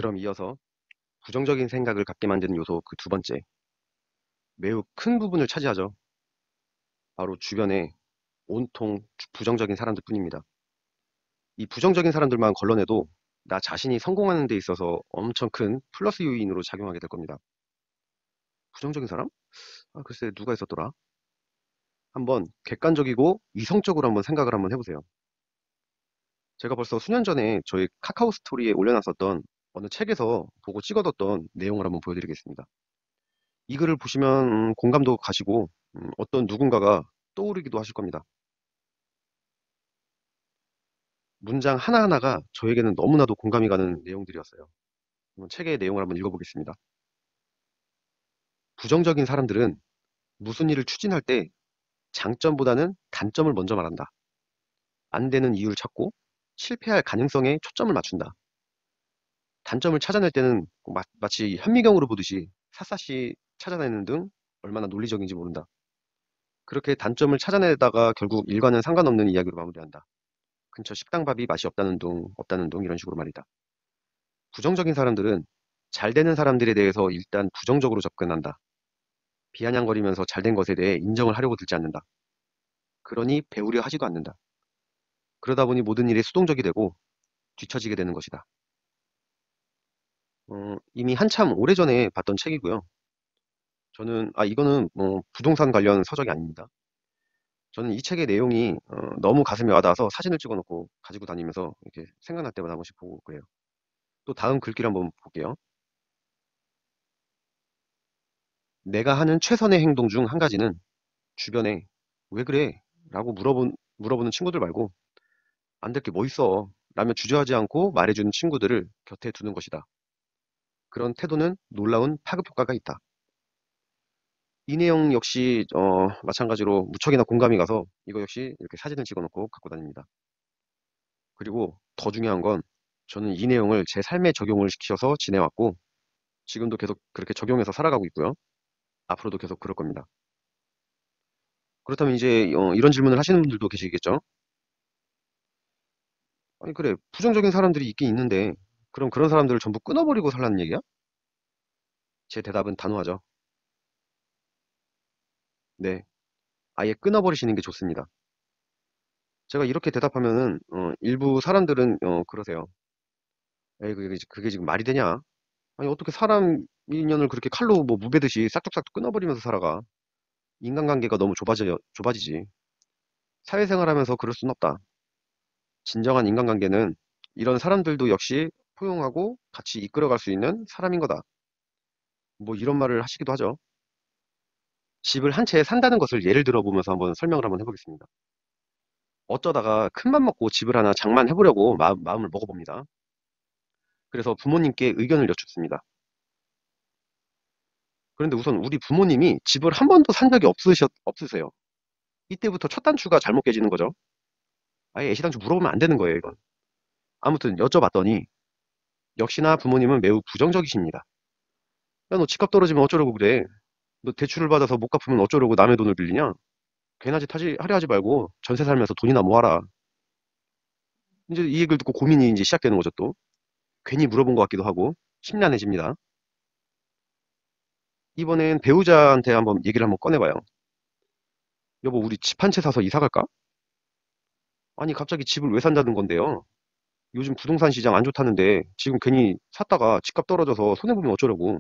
그럼 이어서 부정적인 생각을 갖게 만드는 요소 그 두 번째, 매우 큰 부분을 차지하죠. 바로 주변에 온통 부정적인 사람들 뿐입니다. 이 부정적인 사람들만 걸러내도 나 자신이 성공하는 데 있어서 엄청 큰 플러스 요인으로 작용하게 될 겁니다. 부정적인 사람? 아, 글쎄 누가 있었더라? 한번 객관적이고 이성적으로 한번 생각을 한번 해보세요. 제가 벌써 수년 전에 저희 카카오 스토리에 올려놨었던 어느 책에서 보고 찍어뒀던 내용을 한번 보여드리겠습니다. 이 글을 보시면 공감도 가시고 어떤 누군가가 떠오르기도 하실 겁니다. 문장 하나하나가 저에게는 너무나도 공감이 가는 내용들이었어요. 한번 책의 내용을 한번 읽어보겠습니다. 부정적인 사람들은 무슨 일을 추진할 때 장점보다는 단점을 먼저 말한다. 안 되는 이유를 찾고 실패할 가능성에 초점을 맞춘다. 단점을 찾아낼 때는 마치 현미경으로 보듯이 샅샅이 찾아내는 등 얼마나 논리적인지 모른다. 그렇게 단점을 찾아내다가 결국 일과는 상관없는 이야기로 마무리한다. 근처 식당밥이 맛이 없다는 둥 이런 식으로 말이다. 부정적인 사람들은 잘 되는 사람들에 대해서 일단 부정적으로 접근한다. 비아냥거리면서 잘된 것에 대해 인정을 하려고 들지 않는다. 그러니 배우려 하지도 않는다. 그러다 보니 모든 일이 수동적이 되고 뒤처지게 되는 것이다. 이미 한참 오래전에 봤던 책이고요. 이거는 부동산 관련 서적이 아닙니다. 저는 이 책의 내용이 너무 가슴에 와닿아서 사진을 찍어놓고 가지고 다니면서 이렇게 생각날 때마다 한 번씩 보고 그래요. 또 다음 글귀를 한번 볼게요. 내가 하는 최선의 행동 중 한 가지는 주변에 왜 그래? 라고 물어보는 친구들 말고 안 될 게 뭐 있어? 라며 주저하지 않고 말해주는 친구들을 곁에 두는 것이다. 그런 태도는 놀라운 파급 효과가 있다. 이 내용 역시 마찬가지로 무척이나 공감이 가서 이거 역시 이렇게 사진을 찍어놓고 갖고 다닙니다. 그리고 더 중요한 건 저는 이 내용을 제 삶에 적용을 시켜서 지내왔고 지금도 계속 그렇게 적용해서 살아가고 있고요. 앞으로도 계속 그럴 겁니다. 그렇다면 이제 이런 질문을 하시는 분들도 계시겠죠? 아니 그래 부정적인 사람들이 있긴 있는데 그럼 그런 사람들을 전부 끊어버리고 살라는 얘기야? 제 대답은 단호하죠. 네, 아예 끊어버리시는 게 좋습니다. 제가 이렇게 대답하면은 일부 사람들은 그러세요. 에이 그게 지금 말이 되냐? 아니 어떻게 사람 인연을 그렇게 칼로 뭐 무베듯이 싹둑싹둑 끊어버리면서 살아가? 인간관계가 너무 좁아지지. 사회생활하면서 그럴 순 없다. 진정한 인간관계는 이런 사람들도 역시 포용하고 같이 이끌어갈 수 있는 사람인 거다. 뭐 이런 말을 하시기도 하죠. 집을 한 채 산다는 것을 예를 들어 보면서 한번 설명을 한번 해보겠습니다. 어쩌다가 큰맘 먹고 집을 하나 장만해보려고 마음을 먹어봅니다. 그래서 부모님께 의견을 여쭙습니다. 그런데 우선 우리 부모님이 집을 한 번도 산 적이 없으세요. 이때부터 첫 단추가 잘못 깨지는 거죠. 아예 애시당초 물어보면 안 되는 거예요, 이건. 아무튼 여쭤봤더니 역시나 부모님은 매우 부정적이십니다. 야, 너 집값 떨어지면 어쩌려고 그래? 너 대출을 받아서 못 갚으면 어쩌려고 남의 돈을 빌리냐? 괜한 짓 하려 하지 말고 전세 살면서 돈이나 모아라. 이제 이 얘기를 듣고 고민이 이제 시작되는 거죠, 또. 괜히 물어본 것 같기도 하고 심란해집니다. 이번엔 배우자한테 한번 얘기를 한번 꺼내봐요. 여보, 우리 집 한 채 사서 이사 갈까? 아니, 갑자기 집을 왜 산다는 건데요? 요즘 부동산 시장 안 좋다는데 지금 괜히 샀다가 집값 떨어져서 손해보면 어쩌려고.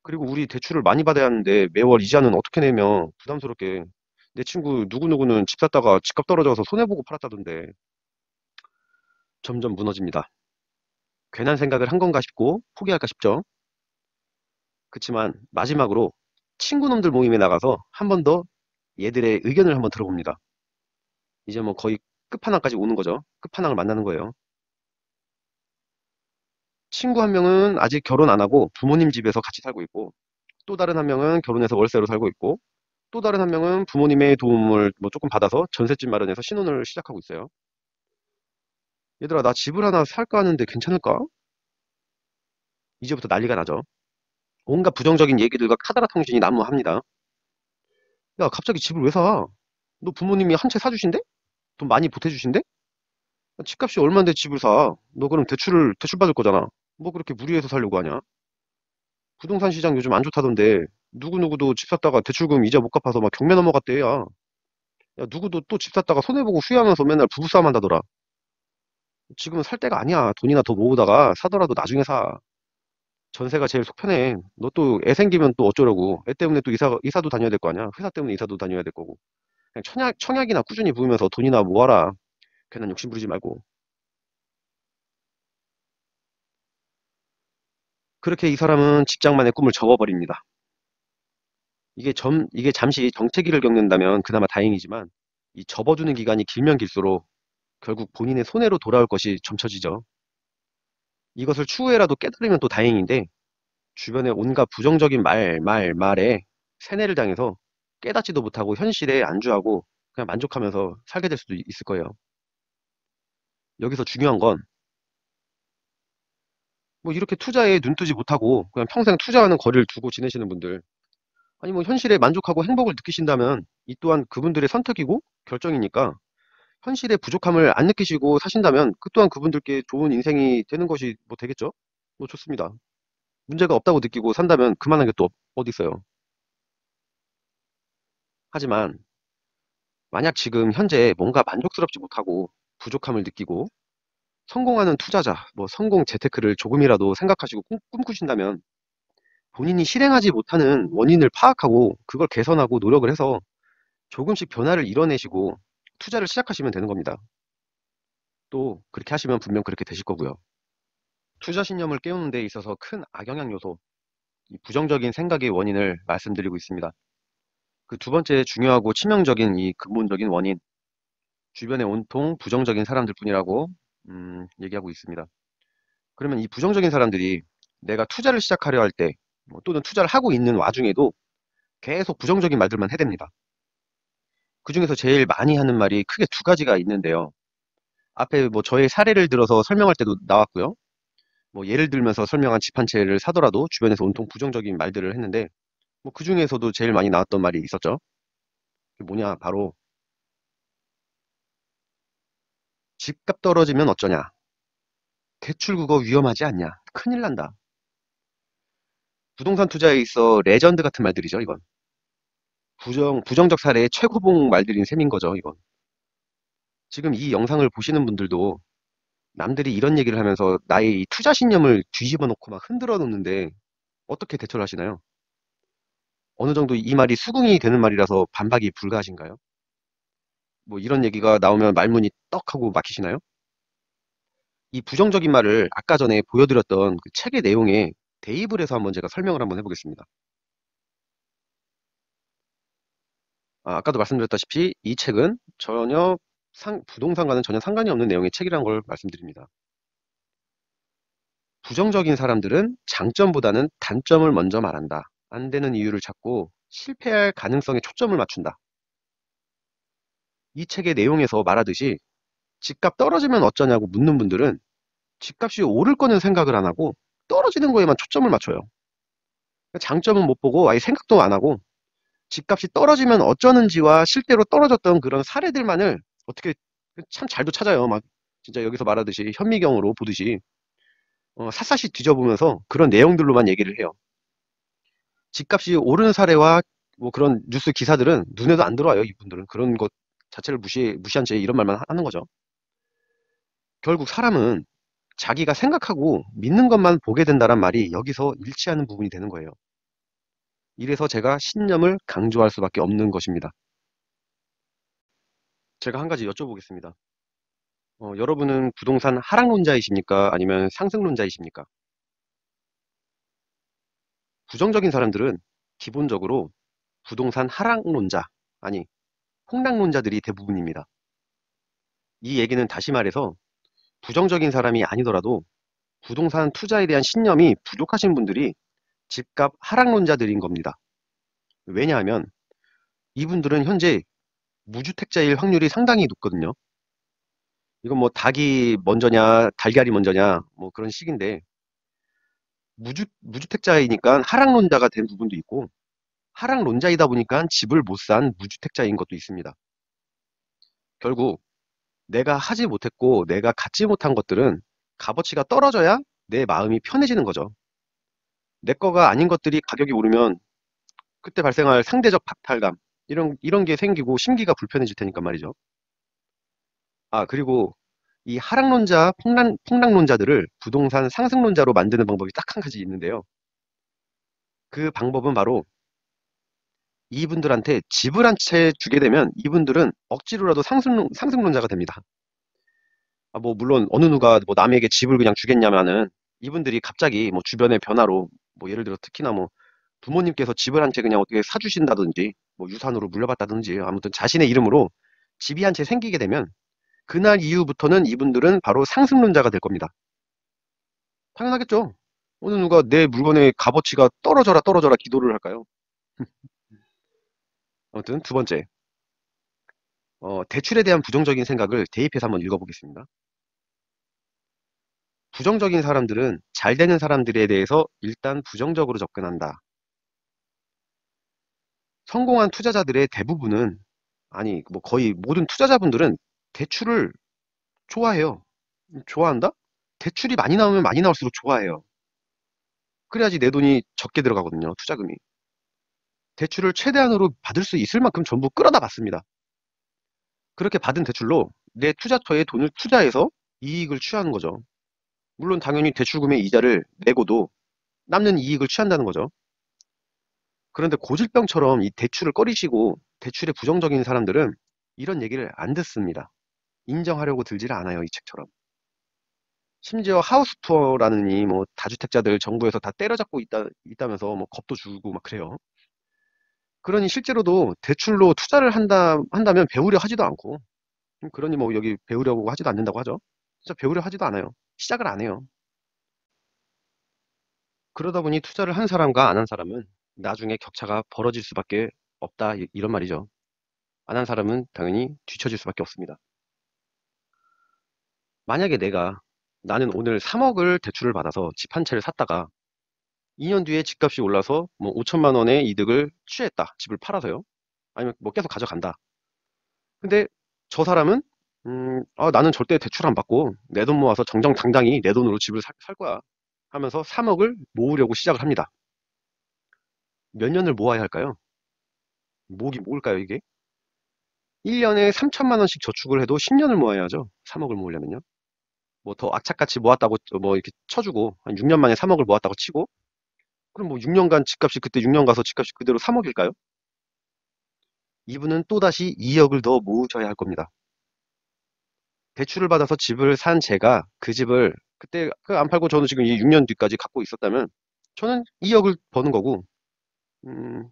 그리고 우리 대출을 많이 받아야 하는데 매월 이자는 어떻게 내며 부담스럽게. 내 친구 누구누구는 집 샀다가 집값 떨어져서 손해보고 팔았다던데. 점점 무너집니다. 괜한 생각을 한 건가 싶고 포기할까 싶죠. 그치만 마지막으로 친구놈들 모임에 나가서 한 번 더 얘들의 의견을 한번 들어봅니다. 이제 뭐 거의 끝판왕까지 오는 거죠. 끝판왕을 만나는 거예요. 친구 한 명은 아직 결혼 안 하고 부모님 집에서 같이 살고 있고, 또 다른 한 명은 결혼해서 월세로 살고 있고, 또 다른 한 명은 부모님의 도움을 뭐 조금 받아서 전셋집 마련해서 신혼을 시작하고 있어요. 얘들아, 나 집을 하나 살까 하는데 괜찮을까? 이제부터 난리가 나죠. 온갖 부정적인 얘기들과 카더라 통신이 난무합니다. 야, 갑자기 집을 왜 사? 너 부모님이 한 채 사주신대? 돈 많이 보태주신대? 집값이 얼마인데 집을 사? 너 그럼 대출 받을 거잖아. 뭐 그렇게 무리해서 살려고 하냐? 부동산 시장 요즘 안 좋다던데 누구누구도 집 샀다가 대출금 이자 못 갚아서 막 경매 넘어갔대 야. 야 누구도 또 집 샀다가 손해보고 후회하면서 맨날 부부싸움 한다더라. 지금은 살 때가 아니야. 돈이나 더 모으다가 사더라도 나중에 사. 전세가 제일 속 편해. 너 또 애 생기면 또 어쩌려고. 애 때문에 또 이사도 다녀야 될 거 아니야. 회사 때문에 이사도 다녀야 될 거고. 그냥 청약이나 꾸준히 부으면서 돈이나 모아라. 괜한 욕심 부리지 말고. 그렇게 이 사람은 직장만의 꿈을 접어버립니다. 이게 잠시 정체기를 겪는다면 그나마 다행이지만 이 접어두는 기간이 길면 길수록 결국 본인의 손해로 돌아올 것이 점쳐지죠. 이것을 추후에라도 깨달으면 또 다행인데 주변의 온갖 부정적인 말에 세뇌를 당해서 깨닫지도 못하고 현실에 안주하고 그냥 만족하면서 살게 될 수도 있을 거예요. 여기서 중요한 건 뭐 이렇게 투자에 눈뜨지 못하고 그냥 평생 투자하는 거리를 두고 지내시는 분들 아니 뭐 현실에 만족하고 행복을 느끼신다면 이 또한 그분들의 선택이고 결정이니까 현실의 부족함을 안 느끼시고 사신다면 그 또한 그분들께 좋은 인생이 되는 것이 뭐 되겠죠? 뭐 좋습니다. 문제가 없다고 느끼고 산다면 그만한 게 또 어디 있어요. 하지만 만약 지금 현재 뭔가 만족스럽지 못하고 부족함을 느끼고 성공하는 투자자, 뭐 성공 재테크를 조금이라도 생각하시고 꿈꾸신다면 본인이 실행하지 못하는 원인을 파악하고 그걸 개선하고 노력을 해서 조금씩 변화를 이뤄내시고 투자를 시작하시면 되는 겁니다. 또 그렇게 하시면 분명 그렇게 되실 거고요. 투자 신념을 깨우는 데 있어서 큰 악영향 요소, 이 부정적인 생각의 원인을 말씀드리고 있습니다. 그 두 번째 중요하고 치명적인 이 근본적인 원인, 주변에 온통 부정적인 사람들 뿐이라고 얘기하고 있습니다. 그러면 이 부정적인 사람들이 내가 투자를 시작하려 할 때, 뭐 또는 투자를 하고 있는 와중에도 계속 부정적인 말들만 해댑니다. 그 중에서 제일 많이 하는 말이 크게 두 가지가 있는데요. 앞에 뭐 저의 사례를 들어서 설명할 때도 나왔고요. 뭐 예를 들면서 설명한 집 한 채를 사더라도 주변에서 온통 부정적인 말들을 했는데 뭐 그 중에서도 제일 많이 나왔던 말이 있었죠. 그게 뭐냐? 바로 집값 떨어지면 어쩌냐? 대출 그거 위험하지 않냐? 큰일 난다. 부동산 투자에 있어 레전드 같은 말들이죠, 이건. 부정적 사례의 최고봉 말들인 셈인 거죠, 이건. 지금 이 영상을 보시는 분들도 남들이 이런 얘기를 하면서 나의 이 투자 신념을 뒤집어 놓고 막 흔들어 놓는데 어떻게 대처를 하시나요? 어느 정도 이 말이 수긍이 되는 말이라서 반박이 불가하신가요? 뭐 이런 얘기가 나오면 말문이 떡 하고 막히시나요? 이 부정적인 말을 아까 전에 보여드렸던 그 책의 내용에 대입을 해서 한번 제가 설명을 한번 해보겠습니다. 아까도 말씀드렸다시피 이 책은 전혀 부동산과는 전혀 상관이 없는 내용의 책이라는 걸 말씀드립니다. 부정적인 사람들은 장점보다는 단점을 먼저 말한다. 안 되는 이유를 찾고 실패할 가능성에 초점을 맞춘다. 이 책의 내용에서 말하듯이 집값 떨어지면 어쩌냐고 묻는 분들은 집값이 오를 거는 생각을 안 하고 떨어지는 거에만 초점을 맞춰요. 장점은 못 보고 아예 생각도 안 하고 집값이 떨어지면 어쩌는지와 실제로 떨어졌던 그런 사례들만을 어떻게 참 잘도 찾아요. 막 진짜 여기서 말하듯이 현미경으로 보듯이 샅샅이 뒤져보면서 그런 내용들로만 얘기를 해요. 집값이 오르는 사례와 뭐 그런 뉴스 기사들은 눈에도 안 들어와요. 이분들은 그런 것 자체를 무시한 채 이런 말만 하는 거죠. 결국 사람은 자기가 생각하고 믿는 것만 보게 된다는 말이 여기서 일치하는 부분이 되는 거예요. 이래서 제가 신념을 강조할 수밖에 없는 것입니다. 제가 한 가지 여쭤보겠습니다. 여러분은 부동산 하락론자이십니까? 아니면 상승론자이십니까? 부정적인 사람들은 기본적으로 부동산 하락론자, 아니, 폭락론자들이 대부분입니다. 이 얘기는 다시 말해서 부정적인 사람이 아니더라도 부동산 투자에 대한 신념이 부족하신 분들이 집값 하락론자들인 겁니다. 왜냐하면 이분들은 현재 무주택자일 확률이 상당히 높거든요. 이건 뭐 닭이 먼저냐, 달걀이 먼저냐, 뭐 그런 식인데 무주택자이니까 하락론자가 된 부분도 있고 하락론자이다 보니까 집을 못 산 무주택자인 것도 있습니다. 결국 내가 하지 못했고 내가 갖지 못한 것들은 값어치가 떨어져야 내 마음이 편해지는 거죠. 내 거가 아닌 것들이 가격이 오르면 그때 발생할 상대적 박탈감, 이런 게 생기고 심기가 불편해질 테니까 말이죠. 아, 그리고 이 하락론자, 폭락론자들을 부동산 상승론자로 만드는 방법이 딱 한 가지 있는데요. 그 방법은 바로 이분들한테 집을 한 채 주게 되면 이분들은 억지로라도 상승론자가 됩니다. 아, 뭐, 물론 어느 누가 뭐 남에게 집을 그냥 주겠냐면은 이분들이 갑자기 뭐 주변의 변화로 뭐 예를 들어 특히나 뭐 부모님께서 집을 한 채 그냥 어떻게 사주신다든지 뭐 유산으로 물려받다든지 아무튼 자신의 이름으로 집이 한 채 생기게 되면 그날 이후부터는 이분들은 바로 상승론자가 될 겁니다. 당연하겠죠. 어느 누가 내 물건의 값어치가 떨어져라 떨어져라 기도를 할까요? 아무튼 두 번째, 대출에 대한 부정적인 생각을 대입해서 한번 읽어보겠습니다. 부정적인 사람들은 잘 되는 사람들에 대해서 일단 부정적으로 접근한다. 성공한 투자자들의 대부분은, 아니, 뭐 거의 모든 투자자분들은 대출을 좋아해요. 좋아한다? 대출이 많이 나오면 많이 나올수록 좋아해요. 그래야지 내 돈이 적게 들어가거든요, 투자금이. 대출을 최대한으로 받을 수 있을 만큼 전부 끌어다 받습니다. 그렇게 받은 대출로 내 투자처에 돈을 투자해서 이익을 취하는 거죠. 물론 당연히 대출금의 이자를 내고도 남는 이익을 취한다는 거죠. 그런데 고질병처럼 이 대출을 꺼리시고 대출에 부정적인 사람들은 이런 얘기를 안 듣습니다. 인정하려고 들지를 않아요, 이 책처럼. 심지어 하우스 투어라느니 뭐 다주택자들 정부에서 다 때려잡고 있다면서 뭐 겁도 주고 막 그래요. 그러니 실제로도 대출로 투자를 한다면 배우려 하지도 않고, 그러니 뭐 여기 배우려고 하지도 않는다고 하죠. 진짜 배우려 하지도 않아요. 시작을 안 해요. 그러다 보니 투자를 한 사람과 안 한 사람은 나중에 격차가 벌어질 수밖에 없다, 이런 말이죠. 안 한 사람은 당연히 뒤처질 수밖에 없습니다. 만약에 나는 오늘 3억을 대출을 받아서 집 한 채를 샀다가 2년 뒤에 집값이 올라서 뭐 5천만 원의 이득을 취했다. 집을 팔아서요. 아니면 뭐 계속 가져간다. 근데 저 사람은 나는 절대 대출 안 받고 내 돈 모아서 정정당당히 내 돈으로 집을 살 거야 하면서 3억을 모으려고 시작을 합니다. 몇 년을 모아야 할까요? 모으기 모을까요, 이게? 1년에 3천만 원씩 저축을 해도 10년을 모아야죠. 3억을 모으려면요. 뭐 더 악착같이 모았다고 뭐 이렇게 쳐주고 한 6년 만에 3억을 모았다고 치고, 그럼 뭐 6년간 집값이, 그때 6년 가서 집값이 그대로 3억일까요? 이분은 또다시 2억을 더 모으셔야 할 겁니다. 대출을 받아서 집을 산 제가 그 집을 그때 안 팔고 저는 지금 이 6년 뒤까지 갖고 있었다면 저는 2억을 버는 거고, 음,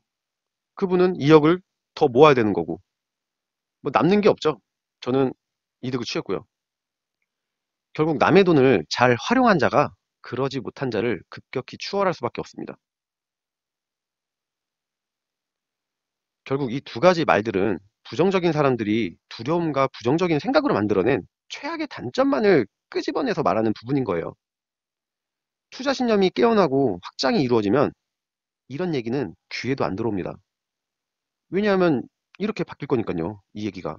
그분은 2억을 더 모아야 되는 거고, 뭐 남는 게 없죠. 저는 이득을 취했고요. 결국 남의 돈을 잘 활용한 자가 그러지 못한 자를 급격히 추월할 수밖에 없습니다. 결국 이 두 가지 말들은 부정적인 사람들이 두려움과 부정적인 생각으로 만들어낸 최악의 단점만을 끄집어내서 말하는 부분인 거예요. 투자 신념이 깨어나고 확장이 이루어지면 이런 얘기는 귀에도 안 들어옵니다. 왜냐하면 이렇게 바뀔 거니까요, 이 얘기가.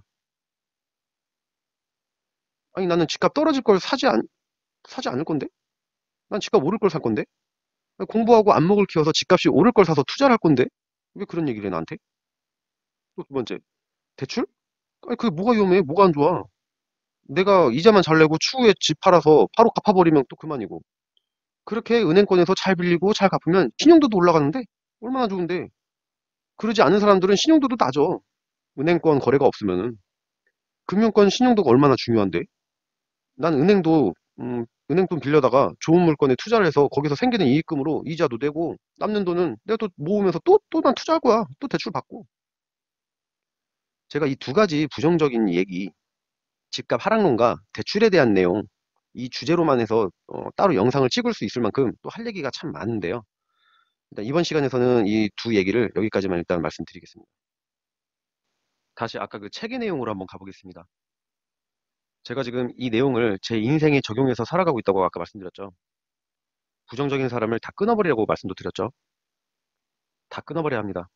아니, 나는 집값 떨어질 걸 사지 않을 건데? 난 집값 오를 걸 살 건데? 공부하고 안목을 키워서 집값이 오를 걸 사서 투자를 할 건데? 왜 그런 얘기를 해, 나한테? 또 두 번째, 대출? 아니, 그게 뭐가 위험해? 뭐가 안 좋아? 내가 이자만 잘 내고 추후에 집 팔아서 바로 갚아버리면 또 그만이고. 그렇게 은행권에서 잘 빌리고 잘 갚으면 신용도도 올라가는데? 얼마나 좋은데? 그러지 않은 사람들은 신용도도 낮아. 은행권 거래가 없으면은. 금융권 신용도가 얼마나 중요한데? 난 은행 돈 빌려다가 좋은 물건에 투자를 해서 거기서 생기는 이익금으로 이자도 내고 남는 돈은 내가 또 모으면서 또 난 투자할 거야. 또 대출 받고. 제가 이 두 가지 부정적인 얘기, 집값 하락론과 대출에 대한 내용, 이 주제로만 해서 따로 영상을 찍을 수 있을 만큼 또 할 얘기가 참 많은데요. 일단 이번 시간에서는 이 두 얘기를 여기까지만 일단 말씀드리겠습니다. 다시 아까 그 책의 내용으로 한번 가보겠습니다. 제가 지금 이 내용을 제 인생에 적용해서 살아가고 있다고 아까 말씀드렸죠. 부정적인 사람을 다 끊어버리라고 말씀도 드렸죠. 다 끊어버려야 합니다.